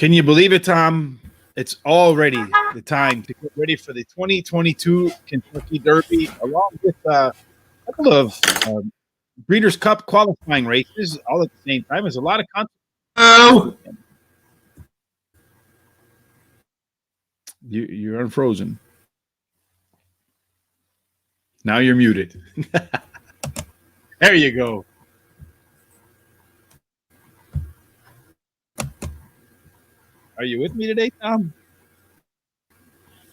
Can you believe it, Tom? It's already the time to get ready for the 2022 Kentucky Derby, along with a couple of Breeders' Cup qualifying races all at the same time. There's a lot of content. Oh, You're unfrozen. Now you're muted. There you go. Are you with me today, Tom?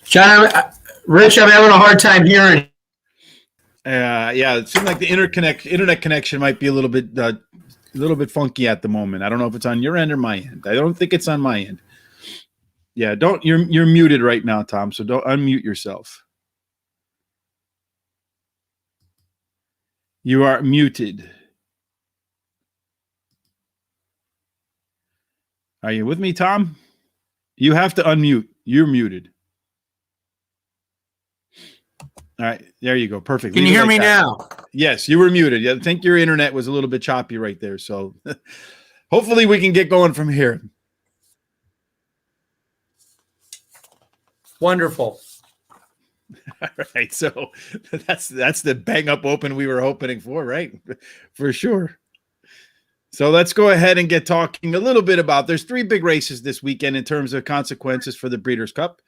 John, Rich, I'm having a hard time hearing. Yeah, it seems like the internet connection might be a little bit funky at the moment. I don't know if it's on your end or my end. I don't think it's on my end. Yeah, you're muted right now, Tom, so don't unmute yourself. You are muted. Are you with me, Tom? You have to unmute. You're muted. All right, there you go. Perfect. Can you hear me now? Yes, you were muted. I think your internet was a little bit choppy right there. So hopefully we can get going from here. Wonderful. All right, so that's the bang up open we were hoping for, right? For sure. So let's go ahead and get talking a little bit about. There's 3 big races this weekend in terms of consequences for the Breeders' Cup.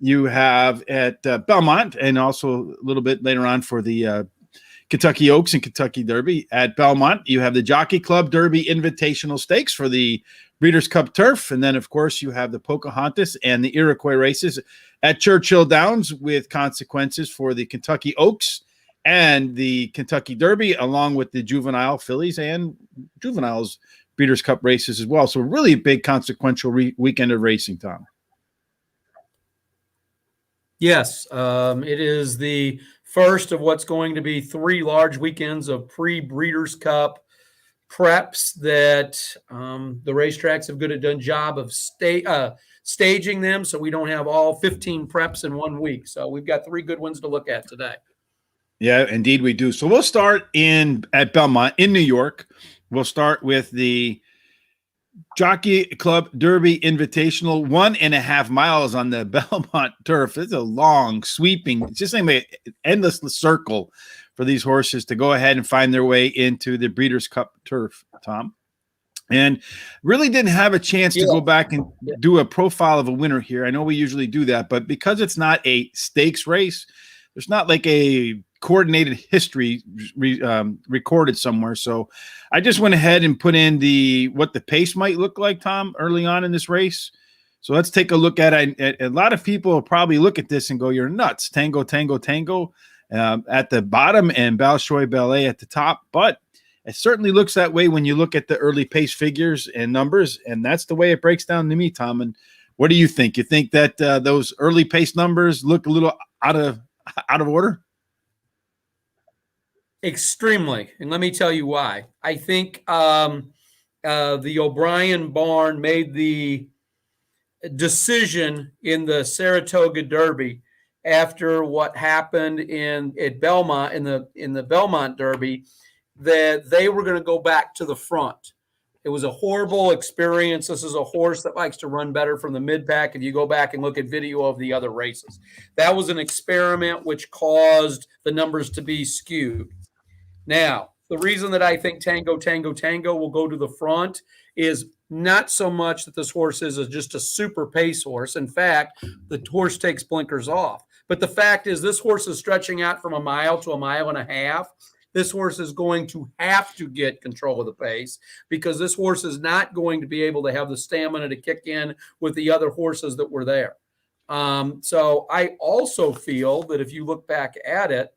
You have at Belmont, and also a little bit later on for the Kentucky Oaks and Kentucky Derby. At Belmont, you have the Jockey Club Derby Invitational Stakes for the Breeders' Cup turf. And then, of course, you have the Pocahontas and the Iroquois races at Churchill Downs with consequences for the Kentucky Oaks and the Kentucky Derby, along with the juvenile fillies and juveniles Breeders' Cup races as well. So really big consequential weekend of racing, Tom. Yes, it is the first of what's going to be 3 large weekends of pre-Breeders' Cup preps that the racetracks have done a job of staging them, so we don't have all 15 preps in 1 week. So we've got 3 good ones to look at today. Yeah, indeed we do. So we'll start at Belmont in New York. We'll start with the Jockey Club Derby Invitational, 1.5 miles on the Belmont turf. It's a long, sweeping, it's just like an endless circle for these horses to go ahead and find their way into the Breeders' Cup turf, Tom. And really didn't have a chance to go back and do a profile of a winner here. I know we usually do that, but because it's not a stakes race, there's not like a coordinated history recorded somewhere. So I just went ahead and put in what the pace might look like, Tom, early on in this race. So let's take a look at it. A lot of people will probably look at this and go, you're nuts. Tango, tango, tango at the bottom and Balshoi Ballet at the top. But it certainly looks that way when you look at the early pace figures and numbers. And that's the way it breaks down to me, Tom. And what do you think? You think that those early pace numbers look a little out of order? Extremely. And let me tell you why. I think the O'Brien barn made the decision in the Saratoga Derby after what happened at Belmont in the Belmont Derby that they were going to go back to the front. It was a horrible experience. This is a horse that likes to run better from the mid-pack if you go back and look at video of the other races. That was an experiment which caused the numbers to be skewed. Now, the reason that I think Tango, Tango, Tango will go to the front is not so much that this horse is just a super pace horse. In fact, the horse takes blinkers off. But the fact is this horse is stretching out from 1 mile to 1.5 miles. This horse is going to have to get control of the pace because this horse is not going to be able to have the stamina to kick in with the other horses that were there. So I also feel that if you look back at it,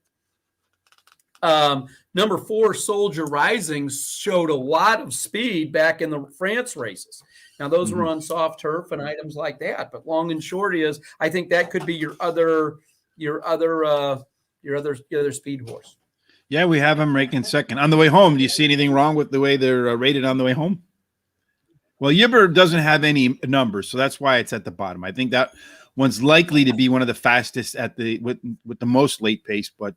number 4, Soldier Rising, showed a lot of speed back in the France races. Now, those were on soft turf and items like that. But long and short is, I think that could be your other speed horse. Yeah, we have them ranking second. On the way home, do you see anything wrong with the way they're rated on the way home? Well, Gibber doesn't have any numbers, so that's why it's at the bottom. I think that one's likely to be one of the fastest with the most late pace, but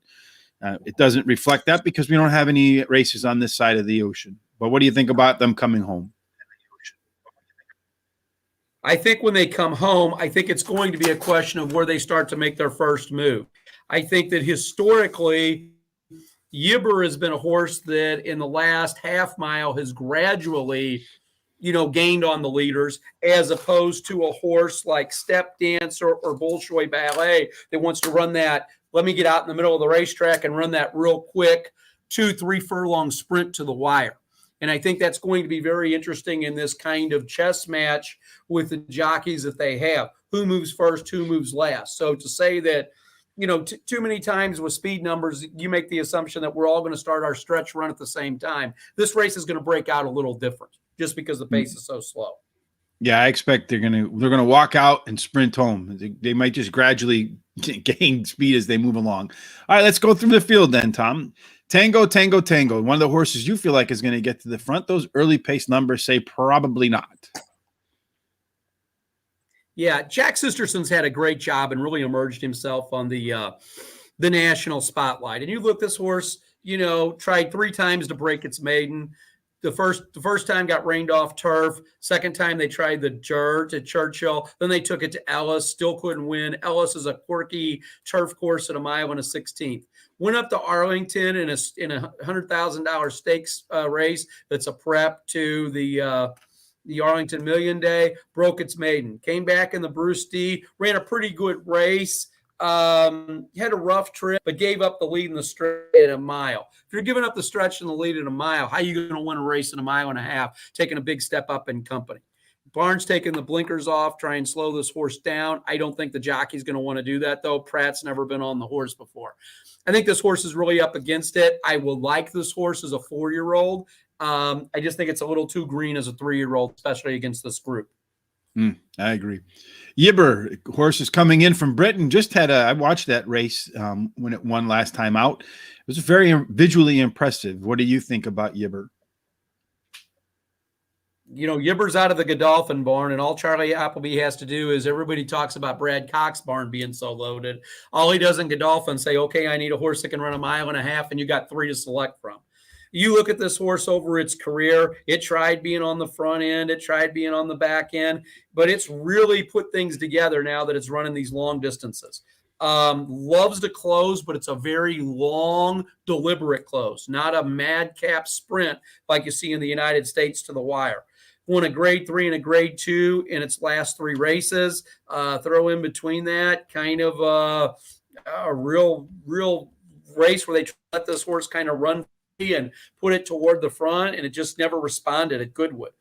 it doesn't reflect that because we don't have any races on this side of the ocean. But what do you think about them coming home? I think when they come home, I think it's going to be a question of where they start to make their first move. I think that historically, Gibber has been a horse that in the last half mile has gradually, gained on the leaders, as opposed to a horse like Step Dance or Bolshoi Ballet that wants to run that. Let me get out in the middle of the racetrack and run that real quick 2-3 furlong sprint to the wire. And I think that's going to be very interesting in this kind of chess match with the jockeys that they have. Who moves first, who moves last. So to say that, too many times with speed numbers, you make the assumption that we're all going to start our stretch run at the same time. This race is going to break out a little different just because the pace is so slow. Yeah, I expect they're gonna walk out and sprint home. They might just gradually gain speed as they move along. All right, let's go through the field then, Tom. Tango, Tango, Tango. One of the horses you feel like is going to get to the front. Those early pace numbers say probably not. Yeah, Jack Sisterson's had a great job and really emerged himself on the national spotlight. And you look, this horse, tried 3 times to break its maiden. The first time got rained off turf. Second time they tried the dirt at Churchill. Then they took it to Ellis. Still couldn't win. Ellis is a quirky turf course at a mile and a 16th. Went up to Arlington in a $100,000 stakes race. That's a prep to the Arlington $1 Million Day. Broke its maiden. Came back in the Bruce D. Ran a pretty good race. Had a rough trip, but gave up the lead in the stretch at a mile. If you're giving up the stretch and the lead in a mile, how are you going to win a race in a mile and a half, taking a big step up in company? Barnes taking the blinkers off, try and slow this horse down. I don't think the jockey's going to want to do that, though. Pratt's never been on the horse before. I think this horse is really up against it. I will like this horse as a 4-year-old. I just think it's a little too green as a 3-year-old, especially against this group. I agree. Gibber, horse is coming in from Britain. I watched that race when it won last time out. It was very visually impressive. What do you think about Gibber? Gibber's out of the Godolphin barn, and all Charlie Appleby has to do is, everybody talks about Brad Cox's barn being so loaded. All he does in Godolphin say, okay, I need a horse that can run a mile and a half, and you got 3 to select from. You look at this horse over its career, it tried being on the front end, it tried being on the back end, but it's really put things together now that it's running these long distances. Loves to close, but it's a very long, deliberate close, not a madcap sprint like you see in the United States to the wire. Won a grade 3 and a grade 2 in its last 3 races. Throw in between that kind of a real race where they let this horse kind of run and put it toward the front, and it just never responded at Goodwood.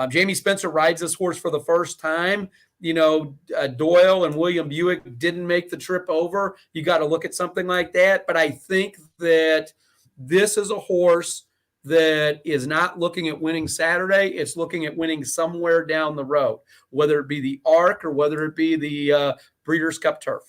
Jamie Spencer rides this horse for the first time. Doyle and William Buick didn't make the trip over. You got to look at something like that. But I think that this is a horse that is not looking at winning Saturday. It's looking at winning somewhere down the road, whether it be the Arc or whether it be the Breeders' Cup Turf.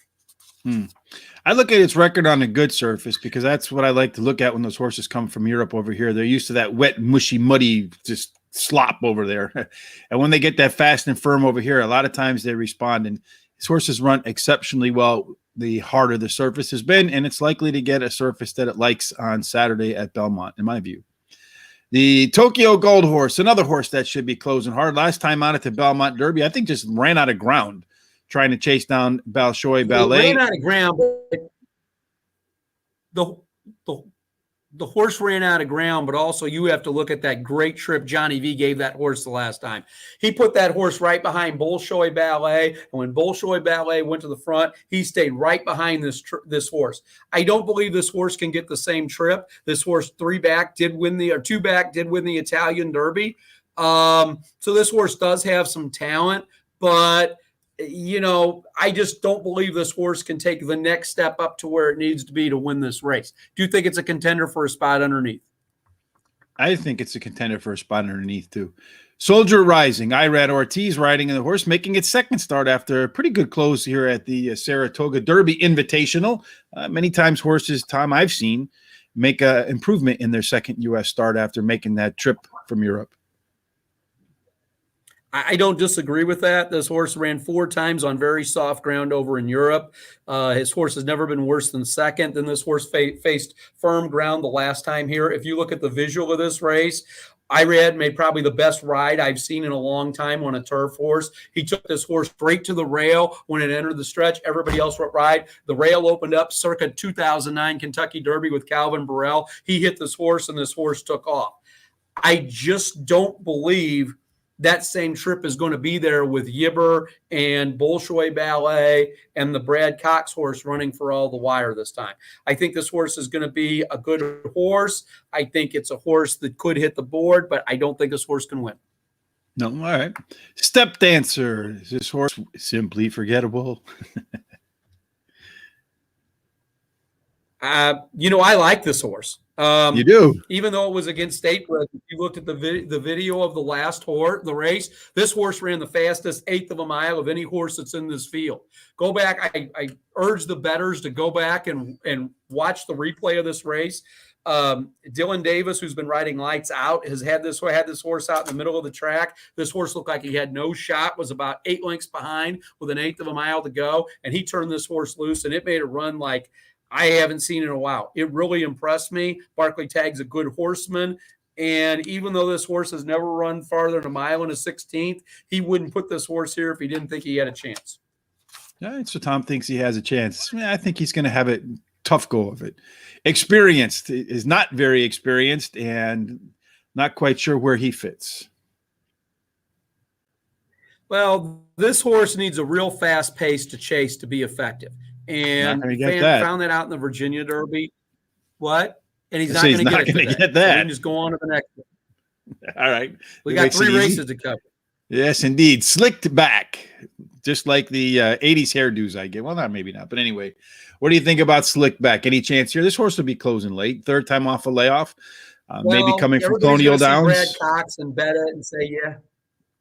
I look at its record on a good surface because that's what I like to look at when those horses come from Europe over here. They're used to that wet, mushy, muddy, just slop over there. And when they get that fast and firm over here, a lot of times they respond. And his horses run exceptionally well the harder the surface has been, and it's likely to get a surface that it likes on Saturday at Belmont, in my view. The Tokyo Gold Horse, another horse that should be closing hard. Last time out at the Belmont Derby, I think just ran out of ground trying to chase down Bolshoi Ballet. Ran out of ground. The horse ran out of ground, but also you have to look at that great trip Johnny V gave that horse the last time. He put that horse right behind Bolshoi Ballet, and when Bolshoi Ballet went to the front, he stayed right behind this horse. I don't believe this horse can get the same trip. This horse 2-back did win the Italian Derby. So this horse does have some talent, but I just don't believe this horse can take the next step up to where it needs to be to win this race. Do you think it's a contender for a spot underneath? I think it's a contender for a spot underneath, too. Soldier Rising, Irad Ortiz riding in the horse, making its second start after a pretty good close here at the Saratoga Derby Invitational. Many times horses, Tom, I've seen make an improvement in their second U.S. start after making that trip from Europe. I don't disagree with that. This horse ran 4 times on very soft ground over in Europe. His horse has never been worse than second. Then this horse faced firm ground the last time here. If you look at the visual of this race, Irad made probably the best ride I've seen in a long time on a turf horse. He took this horse straight to the rail when it entered the stretch. Everybody else would ride. The rail opened up circa 2009 Kentucky Derby with Calvin Burrell. He hit this horse, and this horse took off. I just don't believe that same trip is going to be there with Gibber and Bolshoi Ballet and the Brad Cox horse running for all the wire this time. I think this horse is going to be a good horse. I think it's a horse that could hit the board, but I don't think this horse can win. No, all right. Step Dancer. Is this horse simply forgettable? I like this horse. You do, even though it was against state bred. If you looked at the video of the last horse, the race, this horse ran the fastest eighth of a mile of any horse that's in this field. Go back. I urge the bettors to go back and watch the replay of this race. Dylan Davis, who's been riding lights out, has had this horse out in the middle of the track. This horse looked like he had no shot, was about 8 lengths behind with an eighth of a mile to go, and he turned this horse loose, and it made a run like I haven't seen in a while. It really impressed me. Barclay Tagg's a good horseman. And even though this horse has never run farther than a mile and a 16th, he wouldn't put this horse here if he didn't think he had a chance. Yeah, so Tom thinks he has a chance. I think he's going to have a tough go of it. Experienced is not very experienced and not quite sure where he fits. Well, this horse needs a real fast pace to chase to be effective. And found that out in the Virginia Derby. What? And he's not going to get that. So we can just go on to the next one. All right. We got 3 races to cover. Yes, indeed. Slicked back, just like the 80s hairdos I get. Well, maybe not. But anyway, what do you think about Slicked back? Any chance here? This horse will be closing late. 3rd time off a layoff. Maybe coming from Colonial Downs. Brad Cox and bet it and say, yeah,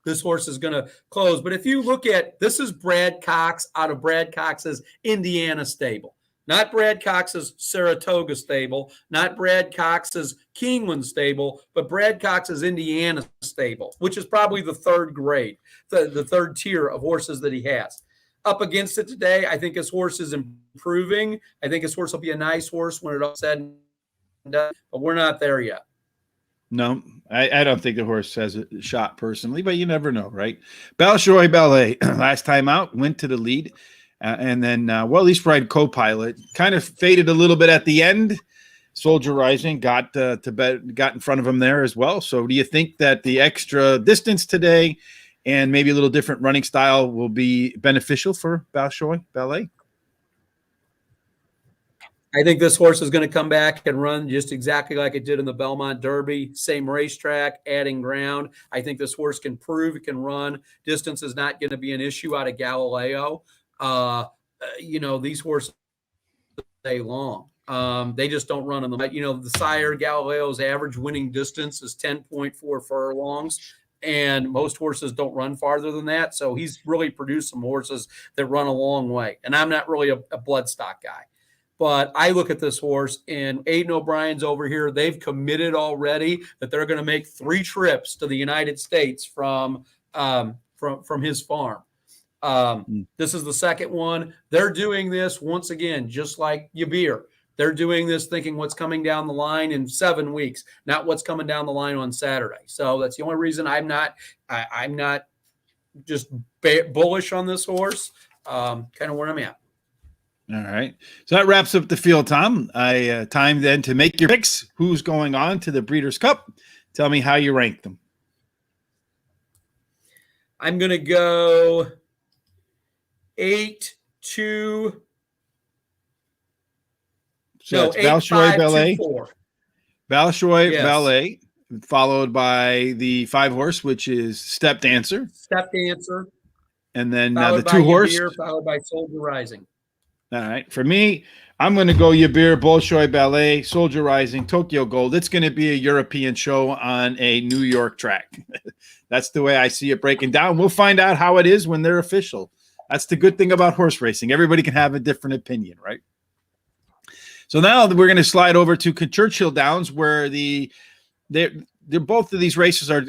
this horse is going to close. But if you look at, this is Brad Cox out of Brad Cox's Indiana stable, not Brad Cox's Saratoga stable, not Brad Cox's Keeneland stable, but Brad Cox's Indiana stable, which is probably the 3rd grade, the 3rd tier of horses that he has. Up against it today, I think his horse is improving. I think his horse will be a nice horse when it's all said and done, but we're not there yet. No, I don't think the horse has a shot personally, but you never know, right? Bolshoi Ballet, last time out, went to the lead. And then, at least ride co-pilot. Kind of faded a little bit at the end. Soldier Rising got in front of him there as well. So do you think that the extra distance today and maybe a little different running style will be beneficial for Bolshoi Ballet? I think this horse is going to come back and run just exactly like it did in the Belmont Derby. Same racetrack, adding ground. I think this horse can prove it can run. Distance is not going to be an issue out of Galileo. These horses stay long. They just don't run on them. The sire Galileo's average winning distance is 10.4 furlongs. And most horses don't run farther than that. So he's really produced some horses that run a long way. And I'm not really a bloodstock guy. But I look at this horse, and Aidan O'Brien's over here. They've committed already that they're going to make 3 trips to the United States from his farm. This is the 2nd one. They're doing this once again, just like Gibber. They're doing this thinking what's coming down the line in 7 weeks, not what's coming down the line on Saturday. So that's the only reason I'm not just bullish on this horse. Kind of where I'm at. All right. So that wraps up the field, Tom. Time then to make your picks. Who's going on to the Breeders' Cup? Tell me how you rank them. I'm going to go 8-2. So it's Bolshoi Ballet. Bolshoi Ballet, followed by the 5-horse, which is Step Dancer. Step Dancer. And then the 2-horse. Followed by Soldier Rising. All right. For me, I'm going to go Gibber, Bolshoi Ballet, Soldier Rising, Tokyo Gold. It's going to be a European show on a New York track. That's the way I see it breaking down. We'll find out how it is when they're official. That's the good thing about horse racing. Everybody can have a different opinion, right? So now we're going to slide over to Churchill Downs, where they're both of these races are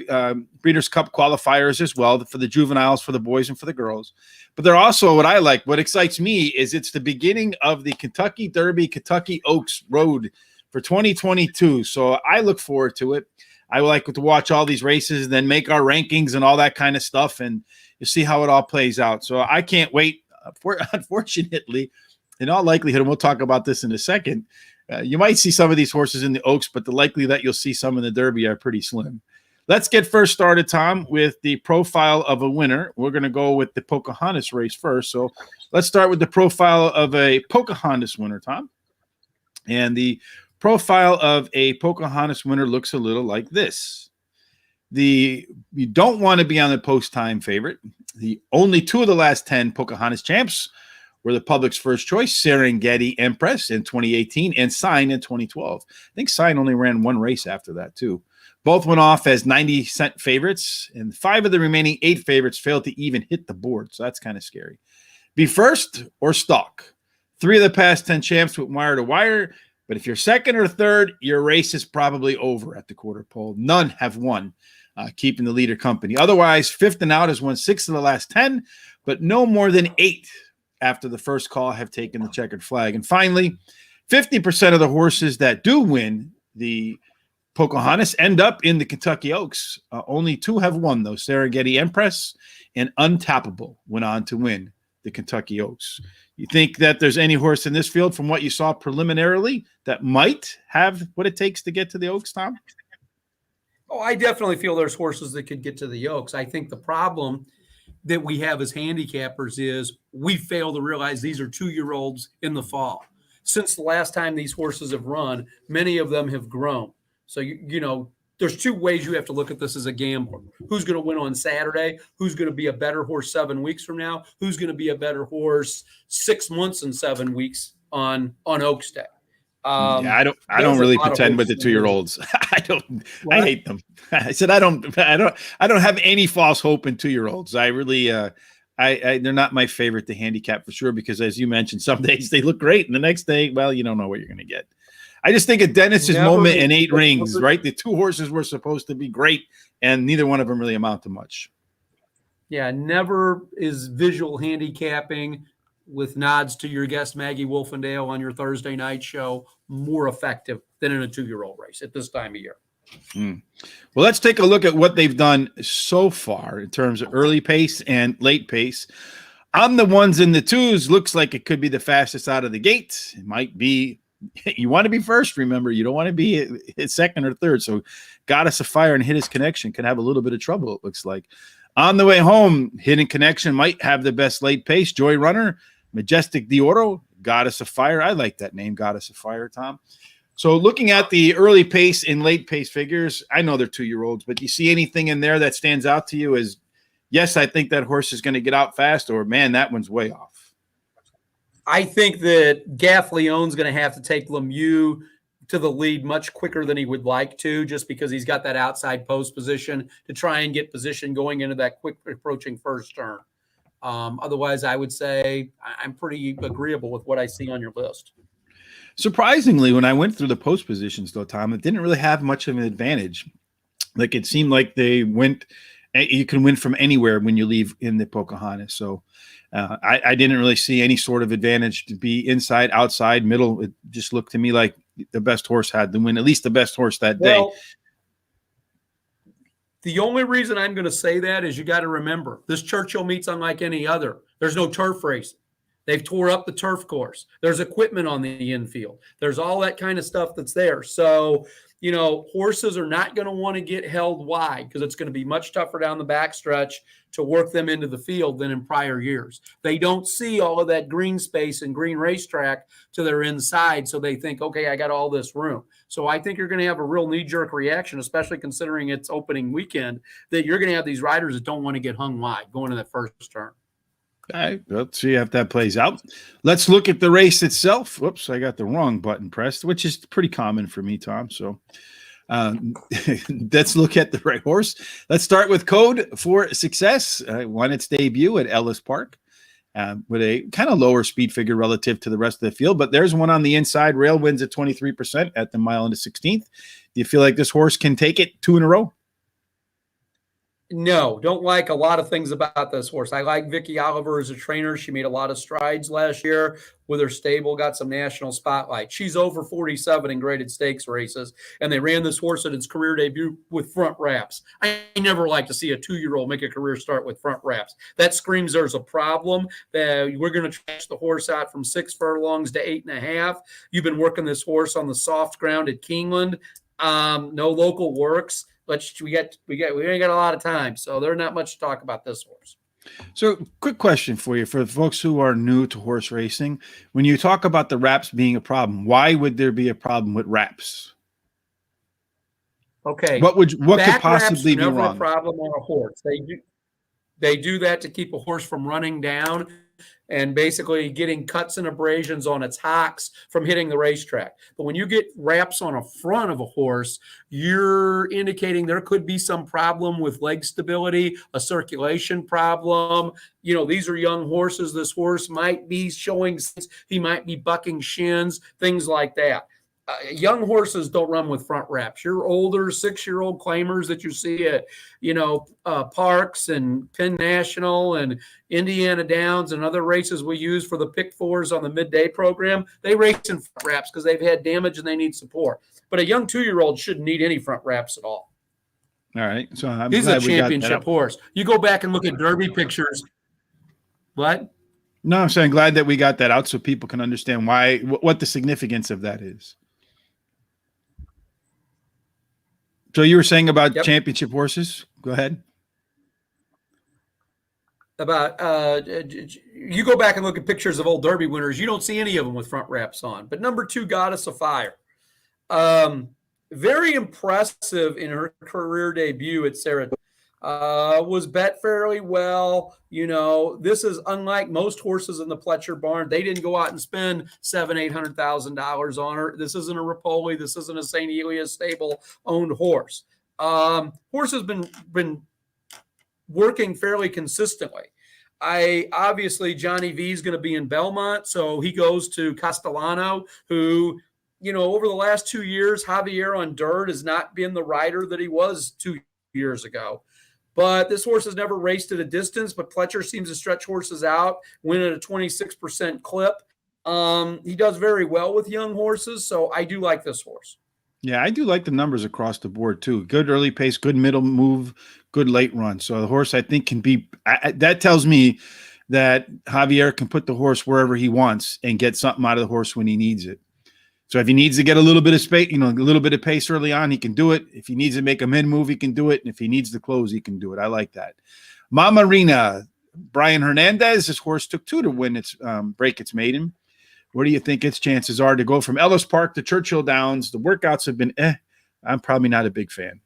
Breeders' Cup qualifiers as well, for the juveniles, for the boys, and for the girls. But they're also, what excites me is it's the beginning of the Kentucky Derby, Kentucky Oaks Road for 2022. So I look forward to it. I like to watch all these races and then make our rankings and all that kind of stuff, and you see how it all plays out. So I can't wait. Unfortunately, in all likelihood, and we'll talk about this in a second, you might see some of these horses in the Oaks, but the likelihood that you'll see some in the Derby are pretty slim. Let's get first started, Tom, with the profile of a winner. We're going to go with the Pocahontas race first. So let's start with the profile of a Pocahontas winner, Tom. And the profile of a Pocahontas winner looks a little like this. You don't want to be on the post-time favorite. The only 2 of the last 10 Pocahontas champs were the public's first choice, Serengeti Empress in 2018 and Sign in 2012. I think Sign only ran 1 race after that, too. Both went off as 90-cent favorites, and 5 of the remaining 8 favorites failed to even hit the board, so that's kind of scary. Be first or stalk. 3 of the past 10 champs went wire to wire, but if you're second or third, your race is probably over at the quarter pole. None have won, keeping the leader company. Otherwise, fifth and out has won 6 of the last 10, but no more than 8 after the first call have taken the checkered flag. And finally, 50% of the horses that do win the Pocahontas end up in the Kentucky Oaks. Only 2 have won, though. Serengeti Empress and Untappable went on to win the Kentucky Oaks. You think that there's any horse in this field from what you saw preliminarily that might have what it takes to get to the Oaks, Tom? Oh, I definitely feel there's horses that could get to the Oaks. I think the problem that we have as handicappers is we fail to realize these are 2-year-olds in the fall. Since the last time these horses have run, many of them have grown. So, you know, there's 2 ways you have to look at this as a gambler. Who's going to win on Saturday? Who's going to be a better horse 7 weeks from now? Who's going to be a better horse 6 months and 7 weeks on Oaks Day? I don't really pretend with the 2-year-olds. I hate them. I said, I don't have any false hope in 2-year-olds. I really, they're not my favorite to handicap for sure, because as you mentioned, some days they look great and the next day, well, you don't know what you're going to get. I just think of Dennis's moment in 8 Rings, right? The 2 horses were supposed to be great and neither one of them really amount to much. Yeah. Never is visual handicapping with nods to your guest, Maggie Wolfendale, on your Thursday night show more effective than in a 2-year-old race at this time of year. Well, let's take a look at what they've done so far in terms of early pace and late pace. On the 1s and the 2s, looks like it could be the fastest out of the gate. It might be. You want to be first, remember. You don't want to be hit second or third. So Goddess of Fire and Hit His Connection can have a little bit of trouble, it looks like. On the way home, Hidden Connection might have the best late pace. Joy Runner, Majestic de Oro, Goddess of Fire. I like that name, Goddess of Fire, Tom. So looking at the early pace and late pace figures, I know they're 2-year-olds, but do you see anything in there that stands out to you as, yes, I think that horse is going to get out fast, or, man, that one's way off? I think that Gaff Leon's going to have to take Lemieux to the lead much quicker than he would like to, just because he's got that outside post position to try and get position going into that quick approaching first turn. Otherwise, I would say I'm pretty agreeable with what I see on your list. Surprisingly, when I went through the post positions, though, Tom, it didn't really have much of an advantage. Like, it seemed like they went – you can win from anywhere when you leave in the Pocahontas. So I didn't really see any sort of advantage to be inside, outside, middle. It just looked to me like the best horse had the win, at least the best horse that day. The only reason I'm going to say that is you got to remember, this Churchill meet's unlike any other. There's no turf racing. They've tore up the turf course. There's equipment on the infield. There's all that kind of stuff that's there. So, you know, horses are not going to want to get held wide because it's going to be much tougher down the backstretch to work them into the field than in prior years. They don't see all of that green space and green racetrack to their inside, so they think, okay, I got all this room. So I think you're going to have a real knee-jerk reaction, especially considering it's opening weekend, that you're going to have these riders that don't want to get hung wide going to that first turn. All right, let's see if that plays out. Let's look at the race itself. Whoops, I got the wrong button pressed, which is pretty common for me, Tom. So let's look at the right horse. Let's start with Code for Success. Won its debut at Ellis Park with a kind of lower speed figure relative to the rest of the field. But there's one on the inside. Rail wins at 23% at the mile and the 16th. Do you feel like this horse can take it 2 in a row? No, don't like a lot of things about this horse. I like Vicky Oliver as a trainer. She made a lot of strides last year with her stable, got some national spotlight. She's over 47 in graded stakes races, and they ran this horse at its career debut with front wraps. I never like to see a 2-year-old make a career start with front wraps. That screams there's a problem. That we're going to trash the horse out from 6 furlongs to 8.5. You've been working this horse on the soft ground at Keeneland. No local works. But we ain't got a lot of time, so there's not much to talk about this horse. So, quick question for you, for folks who are new to horse racing. When you talk about the wraps being a problem, why would there be a problem with wraps? Okay, what could possibly be never wrong? A problem on a horse. They do that to keep a horse from running down and basically getting cuts and abrasions on its hocks from hitting the racetrack. But when you get wraps on a front of a horse, you're indicating there could be some problem with leg stability, a circulation problem. These are young horses. This horse might be showing, he might be bucking shins, things like that. Young horses don't run with front wraps. Your older 6-year-old claimers that you see at, Parks and Penn National and Indiana Downs and other races we use for the pick fours on the midday program, they race in front wraps because they've had damage and they need support. But a young 2-year-old shouldn't need any front wraps at all. All right. So he's a championship horse. You go back and look at Derby pictures. What? No, I'm saying glad that we got that out so people can understand what the significance of that is. So you were saying about championship horses? Go ahead. About you go back and look at pictures of old Derby winners. You don't see any of them with front wraps on. But number 2, Goddess of Fire, very impressive in her career debut at Saratoga. Was bet fairly well. This is unlike most horses in the Pletcher barn. They didn't go out and spend $700,000-$800,000 on her. This isn't a Rapoli. This isn't a St. Elias stable owned horse. Horse has been working fairly consistently. Obviously Johnny V is going to be in Belmont, so he goes to Castellano, who, over the last 2 years, Javier on dirt has not been the rider that he was 2 years ago. But this horse has never raced at a distance, but Pletcher seems to stretch horses out, win at a 26% clip. He does very well with young horses, so I do like this horse. Yeah, I do like the numbers across the board, too. Good early pace, good middle move, good late run. So the horse, I think, can be – that tells me that Javier can put the horse wherever he wants and get something out of the horse when he needs it. So if he needs to get a little bit of space, a little bit of pace early on, he can do it. If he needs to make a mid move, he can do it. And if he needs to close, he can do it. I like that. Mama Rina, Brian Hernandez, his horse took 2 to win its break its maiden. What do you think its chances are to go from Ellis Park to Churchill Downs? The workouts have been I'm probably not a big fan.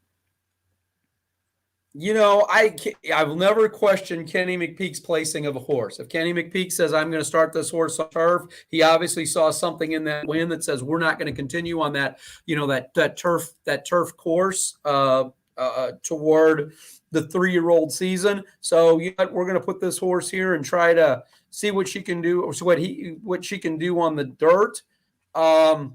I will never question Kenny Mcpeek's placing of a horse. If Kenny Mcpeek says, I'm going to start this horse on turf, he obviously saw something in that win that says we're not going to continue on that, that turf course toward the 3-year-old season. So we're going to put this horse here and try to see what she can do, or what she can do on the dirt. The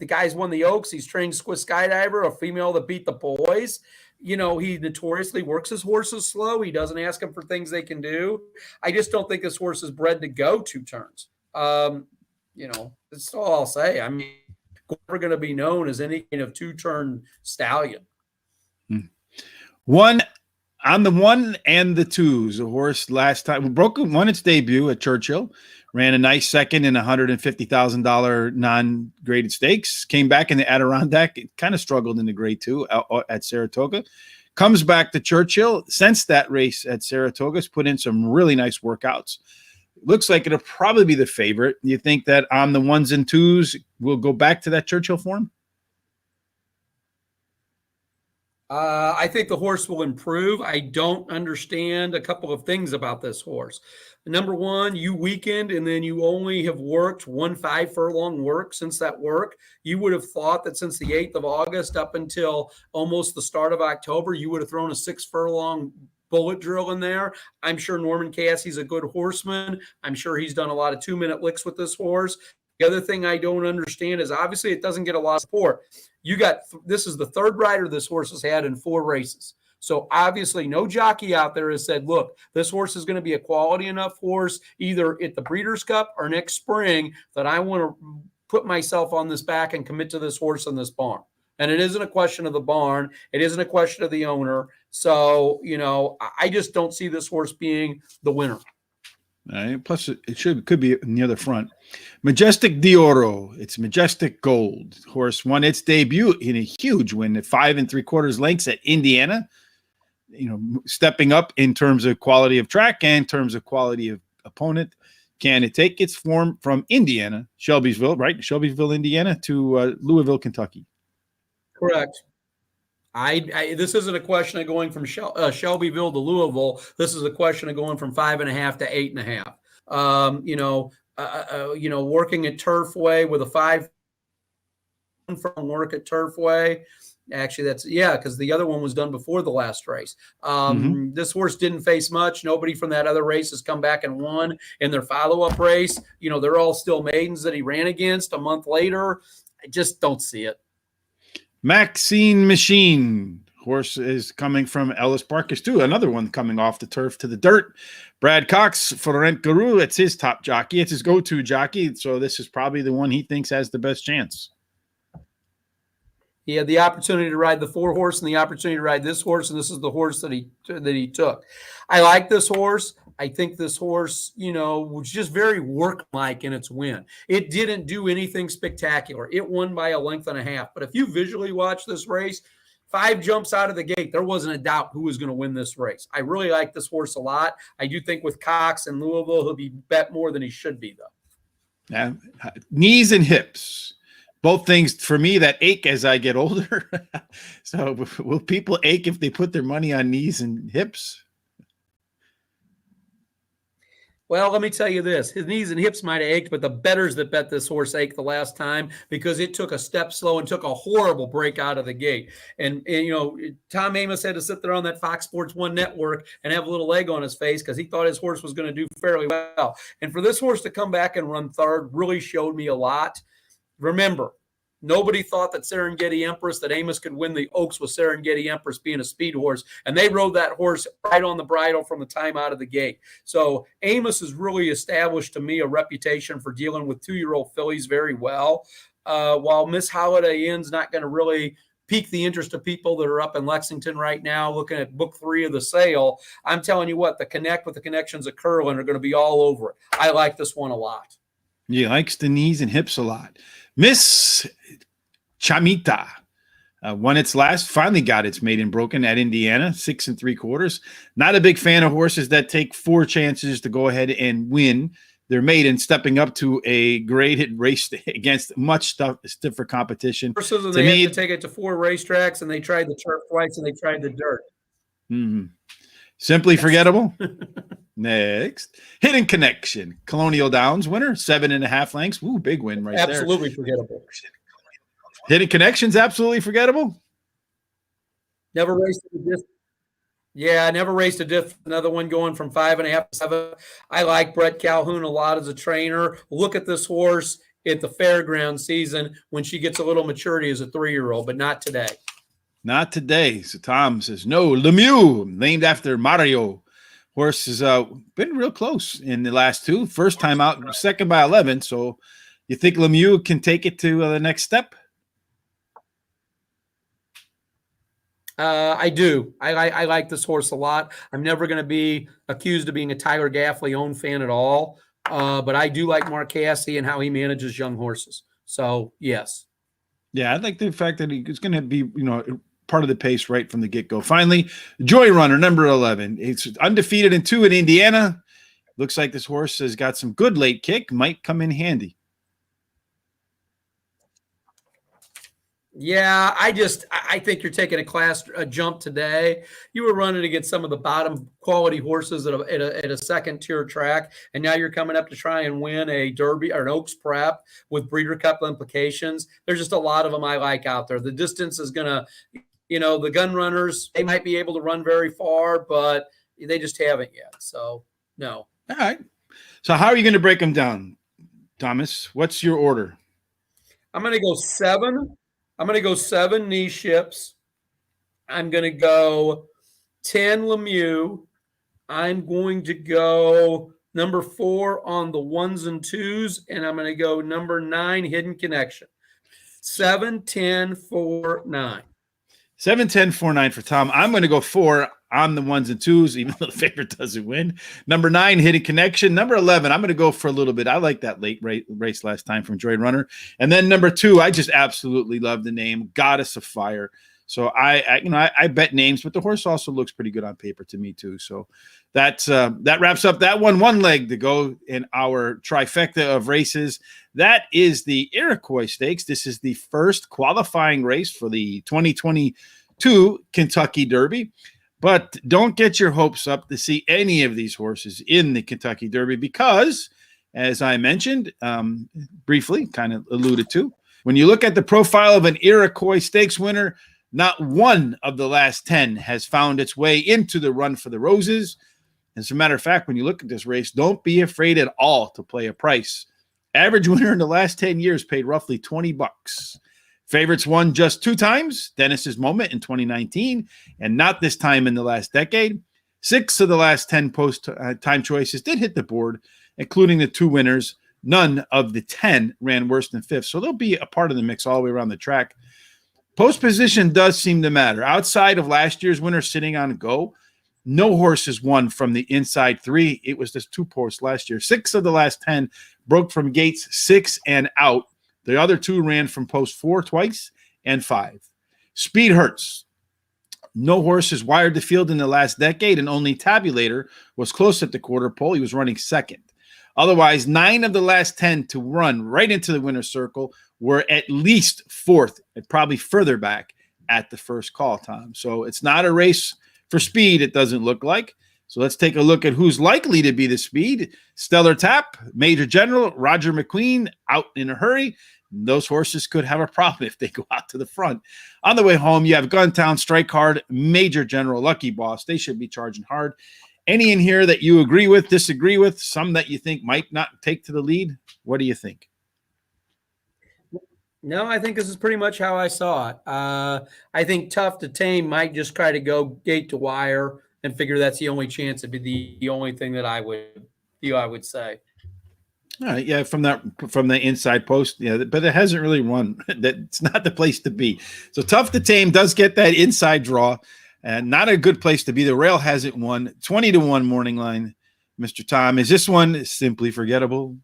guy's won the Oaks. He's trained Swiss Skydiver, a female that beat the boys. He notoriously works his horses slow. He doesn't ask them for things they can do. I just don't think this horse is bred to go 2 turns. That's all I'll say. I mean, never going to be known as any kind of 2-turn stallion. One on the 1 and the 2s, the horse last time won its debut at Churchill. Ran a nice second in $150,000 non-graded stakes. Came back in the Adirondack. It kind of struggled in the grade 2 at Saratoga. Comes back to Churchill. Since that race at Saratoga, has put in some really nice workouts. Looks like it'll probably be the favorite. You think that on the 1s and 2s will go back to that Churchill form? I think the horse will improve. I don't understand a couple of things about this horse. Number one, you weakened and then you only have worked 1 5-furlong work since that work. You would have thought that since the 8th of August up until almost the start of October, you would have thrown a 6-furlong bullet drill in there. I'm sure Norman Cassie's a good horseman. I'm sure he's done a lot of 2-minute licks with this horse. The other thing I don't understand is obviously it doesn't get a lot of support. This is the 3rd rider this horse has had in 4 races. So obviously no jockey out there has said, look, this horse is going to be a quality enough horse either at the Breeders' Cup or next spring that I want to put myself on this back and commit to this horse in this barn. And it isn't a question of the barn. It isn't a question of the owner. So, I just don't see this horse being the winner. Plus, it could be near the front. Majestic d'Oro. It's Majestic Gold. Horse won its debut in a huge win at 5 3/4 lengths at Indiana. Stepping up in terms of quality of track and in terms of quality of opponent. Can it take its form from Indiana, Shelbyville, right? Shelbyville, Indiana, to Louisville, Kentucky? Correct. This isn't a question of going from Shelbyville to Louisville. This is a question of going from 5.5 to 8.5. Working at Turfway with a 5 from work at Turfway. Actually, because the other one was done before the last race. This horse didn't face much. Nobody from that other race has come back and won in their follow-up race. They're all still maidens that he ran against a month later. I just don't see it. Maxine Machine. Horse is coming from Ellis Parkers too. Another one coming off the turf to the dirt. Brad Cox, Florent Garou. It's his top jockey. It's his go-to jockey. So this is probably the one he thinks has the best chance. He had the opportunity to ride the 4-horse and the opportunity to ride this horse, and this is the horse that he took. I like this horse. I think this horse, was just very work-like in its win. It didn't do anything spectacular. It won by a length and a half. But if you visually watch this race, 5 jumps out of the gate, there wasn't a doubt who was going to win this race. I really like this horse a lot. I do think with Cox and Louisville, he'll be bet more than he should be, though. Yeah. Knees and hips. Both things for me that ache as I get older. So will people ache if they put their money on knees and hips? Well, let me tell you this. His knees and hips might have ached, but the bettors that bet this horse ached the last time because it took a step slow and took a horrible break out of the gate. And Tom Amoss had to sit there on that Fox Sports 1 network and have a little egg on his face because he thought his horse was going to do fairly well. And for this horse to come back and run third really showed me a lot. Remember, nobody thought that Serengeti Empress, that Amoss could win the Oaks with Serengeti Empress being a speed horse, and they rode that horse right on the bridle from the time out of the gate. So Amoss has really established to me a reputation for dealing with 2-year-old fillies very well. While Miss Holiday Inn's not going to really pique the interest of people that are up in Lexington right now looking at book 3 of the sale, I'm telling you what, the Connect with the Connections of Curlin are going to be all over it. I like this one a lot. He likes the knees and hips a lot. Miss Chamita won its last, finally got its maiden broken at Indiana, 6 3/4. Not a big fan of horses that take 4 chances to go ahead and win their maiden, stepping up to a graded race against much stiffer competition. Horses, and they had to take it to 4 racetracks, and they tried the turf twice, and they tried the dirt. Mm-hmm. Simply forgettable. Next, Hidden Connection, Colonial Downs winner, 7.5 lengths. Ooh, big win right there. Absolutely forgettable. Hidden Connection's absolutely forgettable. Never raced a distance. Yeah, never raced a distance. Another one going from 5.5 to 7. I like Brett Calhoun a lot as a trainer. Look at this horse at the fairground season when she gets a little maturity as a 3-year-old, but not today. Not today. So Tom says, no, Lemieux, named after Mario. Horse has been real close in the last 2. First time out, second by 11. So you think Lemieux can take it to the next step? I do. I like this horse a lot. I'm never going to be accused of being a Tyler Gaffley-owned fan at all. But I do like Mark Cassidy and how he manages young horses. So, yes. Yeah, I like the fact that he's going to be, part of the pace right from the get-go. Finally, Joy Runner, number 11. It's undefeated in 2 in Indiana. Looks like this horse has got some good late kick. Might come in handy. Yeah, I think you're taking a jump today. You were running against some of the bottom quality horses at a second tier track, and now you're coming up to try and win a Derby or an Oaks Prep with Breeder Cup implications. There's just a lot of them I like out there. The distance is going to, the gun runners, they might be able to run very far, but they just haven't yet. So, no. All right. So how are you going to break them down, Thomas? What's your order? I'm going to go 7. I'm going to go 7 knee ships. I'm going to go 10 Lemieux. I'm going to go number 4 on the 1s and 2s, and I'm going to go number 9 Hidden Connection. 7, 10, 4, 9. 7, 10, 4, 9 for Tom. I'm going to go 4 on the 1s and 2s, even though the favorite doesn't win. Number 9, Hidden Connection. Number 11, I'm going to go for a little bit. I like that late race last time from Joy Runner. And then number 2, I just absolutely love the name, Goddess of Fire. So I bet names, but the horse also looks pretty good on paper to me too. So that wraps up that one. One leg to go in our trifecta of races. That is the Iroquois Stakes. This is the first qualifying race for the 2022 Kentucky Derby. But don't get your hopes up to see any of these horses in the Kentucky Derby because, as I mentioned briefly, kind of alluded to, when you look at the profile of an Iroquois Stakes winner, not one of the last 10 has found its way into the Run for the Roses. As a matter of fact, when you look at this race, don't be afraid at all to play a price. Average winner in the last 10 years paid roughly $20. Favorites won just 2 times, Dennis's Moment in 2019, and not this time in the last decade. 6 of the last 10 post-time choices did hit the board, including the 2 winners. None of the 10 ran worse than 5th, so they'll be a part of the mix all the way around the track. Post position does seem to matter. Outside of last year's winner sitting on go, no horses won from the inside 3. It was just 2 posts last year. 6 of the last 10 broke from gates 6 and out. The other 2 ran from post 4 twice and 5. Speed hurts. No horse has wired the field in the last decade, and only Tabulator was close at the quarter pole. He was running second. Otherwise, 9 of the last 10 to run right into the winner's circle were at least 4th and probably further back at the first call, Tom. So it's not a race for speed, it doesn't look like. So let's take a look at who's likely to be the speed. Stellar Tap, Major General, Roger McQueen out in a hurry. Those horses could have a problem if they go out to the front. On the way home, you have Guntown, Strike Hard, Major General, Lucky Boss. They should be charging hard. Any in here that you agree with, disagree with, some that you think might not take to the lead? What do you think? No, I think this is pretty much how I saw it. I think Tough to Tame might just try to go gate to wire and figure that's the only chance. It'd be the only thing that I would say. All right, yeah, from the inside post, yeah, but it hasn't really run. That's not the place to be. So Tough to Tame does get that inside draw, and not a good place to be. The rail hasn't won. 20-1 morning line, Mr. Tom. Is this one simply forgettable?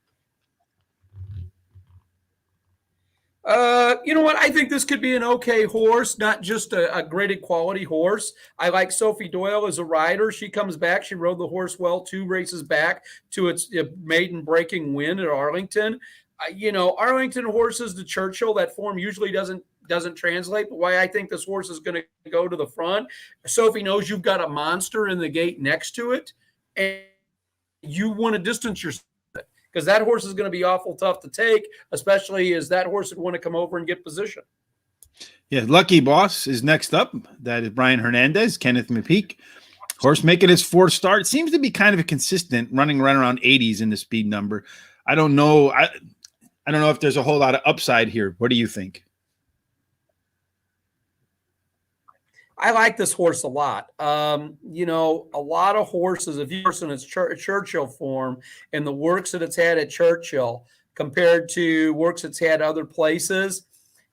You know what? I think this could be an okay horse, not just a graded quality horse. I like Sophie Doyle as a rider. She comes back. She rode the horse well 2 races back to its maiden breaking win at Arlington. Arlington horses to Churchill, that form usually doesn't translate, but why I think this horse is going to go to the front. Sophie knows you've got a monster in the gate next to it, and you want to distance yourself, because that horse is going to be awful tough to take, especially as that horse would want to come over and get position. Yeah, Lucky Boss is next up. That is Brian Hernandez, Kenneth Mcpeek. Horse making his 4th start. Seems to be kind of a consistent, running right around 80s in the speed number. I don't know. I don't know if there's a whole lot of upside here. What do you think? I like this horse a lot. A lot of horses, if you're in its Churchill form and the works that it's had at Churchill compared to works it's had other places,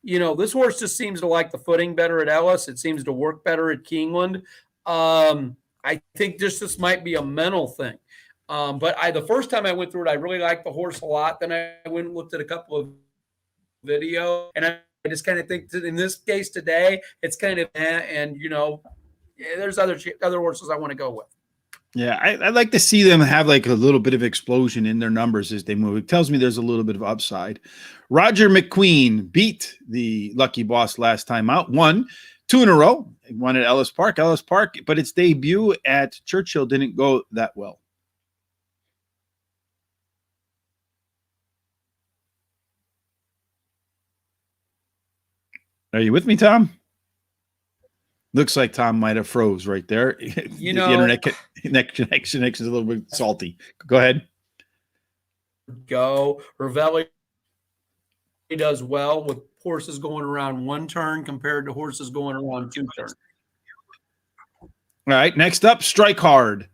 this horse just seems to like the footing better at Ellis. It seems to work better at Keeneland. I think this might be a mental thing. But the first time I went through it, I really liked the horse a lot. Then I went and looked at a couple of video, and I just kind of think that in this case today, it's kind of, there's other horses I want to go with. Yeah, I'd like to see them have like a little bit of explosion in their numbers as they move. It tells me there's a little bit of upside. Roger McQueen beat the Lucky Boss last time out, won 2 in a row, won at Ellis Park, but its debut at Churchill didn't go that well. Are you with me, Tom? Looks like Tom might have froze right there. The internet connection is a little bit salty. Go ahead. Ravelli does well with horses going around 1 turn compared to horses going around 2 turns. All right, next up, Strike Hard.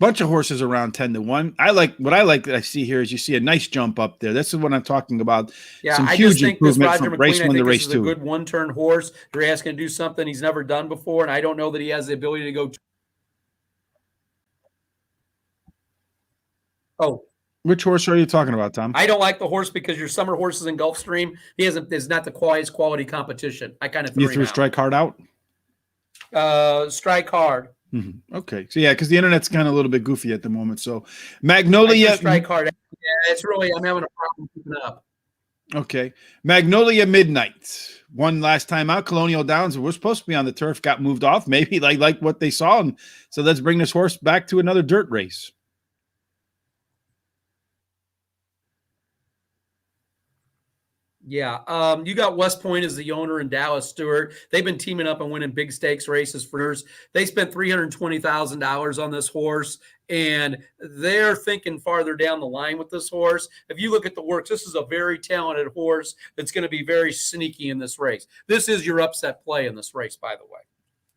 Bunch of horses around 10-1. What I like that I see here is you see a nice jump up there. This is what I'm talking about. Yeah, Some I huge just think this improvement Roger from race McQueen, I one to think this race is a two. good one-turn horse. You're asking to do something he's never done before, and I don't know that he has the ability to go. Oh, Which horse are you talking about, Tom? I don't like the horse because your summer horses in Gulfstream, is not the highest quality competition. I kind of You threw Strike Hard out? Strike Hard. Mm-hmm. Okay. So, yeah, because the internet's kind of a little bit goofy at the moment. So, Magnolia. Strike Hard. Yeah, it's really, I'm having a problem keeping up. Okay. Magnolia Midnight. One last time out. Colonial Downs. We're supposed to be on the turf. Got moved off. Maybe like what they saw. And so let's bring this horse back to another dirt race. Yeah. You got West Point as the owner and Dallas Stewart. They've been teaming up and winning big stakes races for years. They spent $320,000 on this horse, and they're thinking farther down the line with this horse. If you look at the works, this is a very talented horse that's going to be very sneaky in this race. This is your upset play in this race, by the way.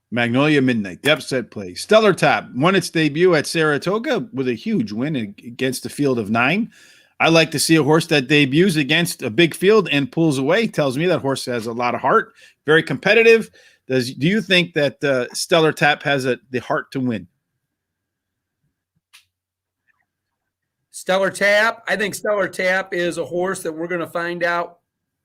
Magnolia Midnight, the upset play. Stellar Tap won its debut at Saratoga with a huge win against a field of 9. I like to see a horse that debuts against a big field and pulls away. Tells me that horse has a lot of heart, very competitive. Do you think that Stellar Tap has the heart to win? Stellar Tap. I think Stellar Tap is a horse that we're going to find out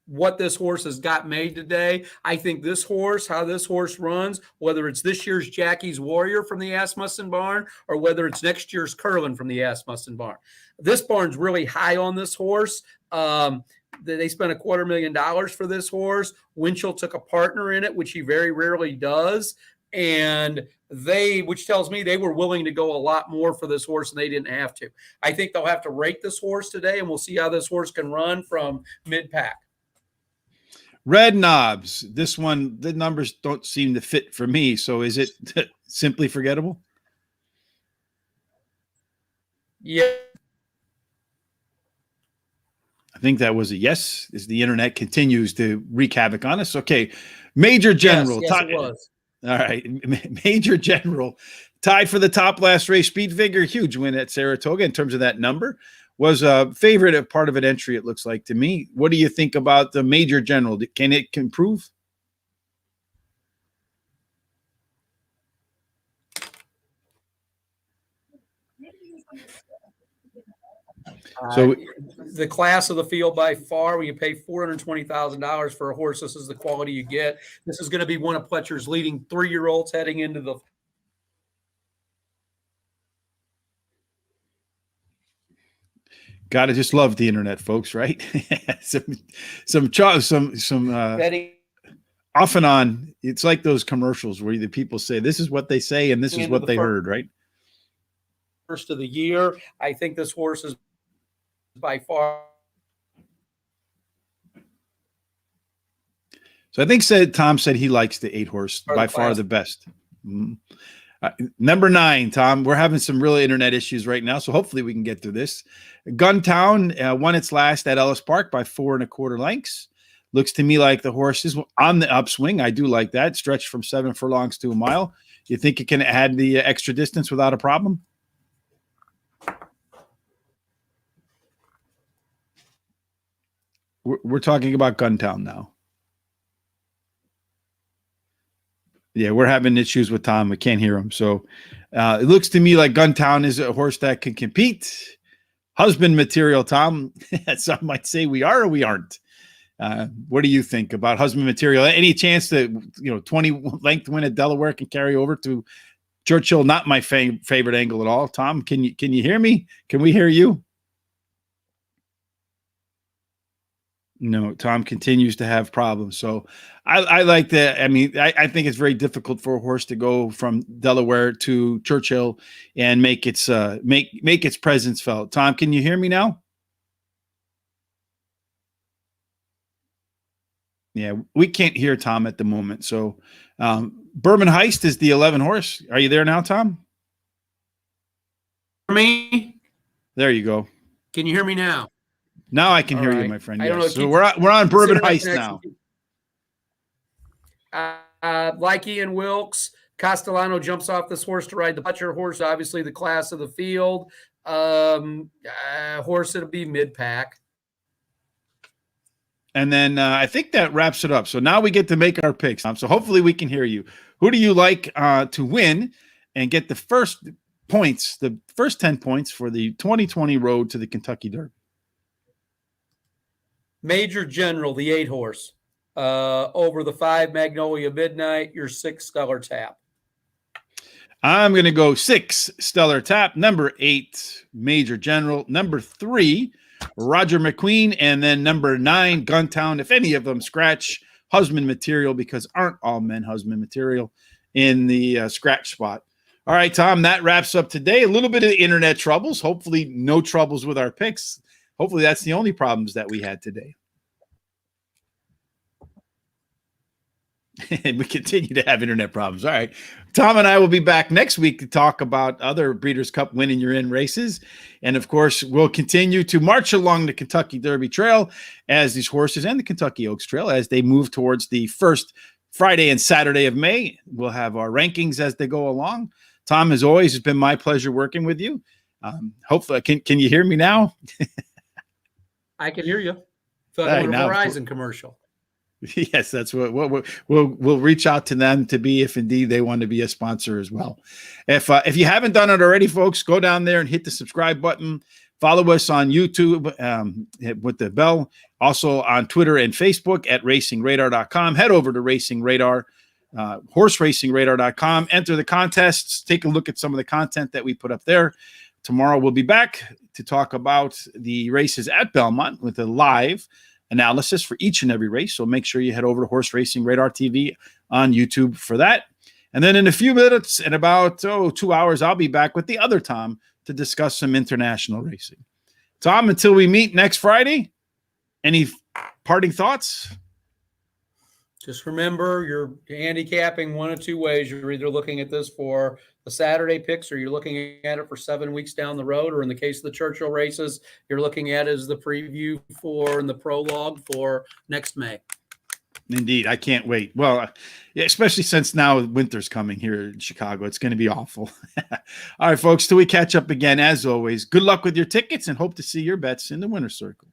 what this horse has got made today. I think this horse, how this horse runs, whether it's this year's Jackie's Warrior from the Asmussen barn or whether it's next year's Curlin from the Asmussen barn. This barn's really high on this horse. They spent $250,000 for this horse. Winchell took a partner in it, which he very rarely does. And which tells me they were willing to go a lot more for this horse and they didn't have to. I think they'll have to rate this horse today, and we'll see how this horse can run from mid-pack. Red Knobs. This one, the numbers don't seem to fit for me. So is it simply forgettable? Yeah. I think that was a yes, as the internet continues to wreak havoc on us. Okay. Major General. Yes, it was. All right. Major General tied for the top last race. Speed Figure, huge win at Saratoga in terms of that number. Was a favorite of part of an entry, it looks like to me. What do you think about the Major General? Can it improve? So the class of the field by far, when you pay $420,000 for a horse, this is the quality you get. This is going to be one of Pletcher's leading 3-year-olds heading into the. Gotta just love the internet, folks, right? some off and on. It's like those commercials where the people say, this is what they say, and this is what they heard, right? First of the year. I think this horse is by far. So I think Tom said he likes the 8 horse, by far the best. Mm-hmm. Number 9, Tom. We're having some real internet issues right now, so hopefully we can get through this. Guntown won its last at Ellis Park by 4 1/4 lengths. Looks to me like the horse is on the upswing. I do like that. Stretched from 7 furlongs to a mile. You think it can add the extra distance without a problem? We're talking about Guntown now. Yeah, we're having issues with Tom. We can't hear him. So it looks to me like Guntown is a horse that can compete. Husband material, Tom. Some might say we are or we aren't. What do you think about husband material? Any chance that 20 length win at Delaware can carry over to Churchill? Not my favorite angle at all. Tom, can you hear me? Can we hear you? No, Tom continues to have problems. So I like that. I mean, I think it's very difficult for a horse to go from Delaware to Churchill and make its make its presence felt. Tom, can you hear me now? Yeah, we can't hear Tom at the moment. So Bourbon Heist is the 11 horse. Are you there now, Tom? For me? There you go. Can you hear me now? Now I can hear you, my friend. I don't know. So we're on Bourbon Heist now. Like Ian Wilkes, Castellano jumps off this horse to ride the Butcher horse, obviously the class of the field. Horse that'll be mid-pack. And then I think that wraps it up. So now we get to make our picks. So hopefully we can hear you. Who do you like to win and get the first points, the first 10 points for the 2020 road to the Kentucky Derby? Major General, the 8 horse. Over the 5 Magnolia Midnight, your 6 Stellar Tap. I'm going to go 6 Stellar Tap, number 8 Major General, number 3 Roger McQueen, and then number 9 Guntown. If any of them scratch husband material, because aren't all men husband material, in the scratch spot. All right, Tom, that wraps up today. A little bit of internet troubles. Hopefully no troubles with our picks. Hopefully that's the only problems that we had today. And we continue to have internet problems. All right. Tom and I will be back next week to talk about other Breeders' Cup winning you're in races. And of course, we'll continue to march along the Kentucky Derby Trail as these horses, and the Kentucky Oaks Trail, as they move towards the first Friday and Saturday of May. We'll have our rankings as they go along. Tom, as always, it's been my pleasure working with you. Hopefully, can you hear me now? I can hear you. So right, a Verizon commercial. Yes, that's what we'll reach out to them to be, if indeed they want to be a sponsor as well. If you haven't done it already, folks, go down there and hit the subscribe button. Follow us on YouTube with the bell. Also on Twitter and Facebook at racingradar.com. Head over to Racing Radar, horseracingradar.com. Enter the contests. Take a look at some of the content that we put up there. Tomorrow we'll be back to talk about the races at Belmont with a live analysis for each and every race. So make sure you head over to Horse Racing Radar TV on YouTube for that. And then in a few minutes, in about 2 hours, I'll be back with the other Tom to discuss some international racing. Tom, until we meet next Friday, any parting thoughts? Just remember, you're handicapping one of 2 ways. You're either looking at this for the Saturday picks, or you're looking at it for 7 weeks down the road, or in the case of the Churchill races, you're looking at it as the preview for and the prologue for next May. Indeed. I can't wait. Well, especially since now winter's coming here in Chicago. It's going to be awful. All right, folks, till we catch up again, as always, good luck with your tickets and hope to see your bets in the winner's circle.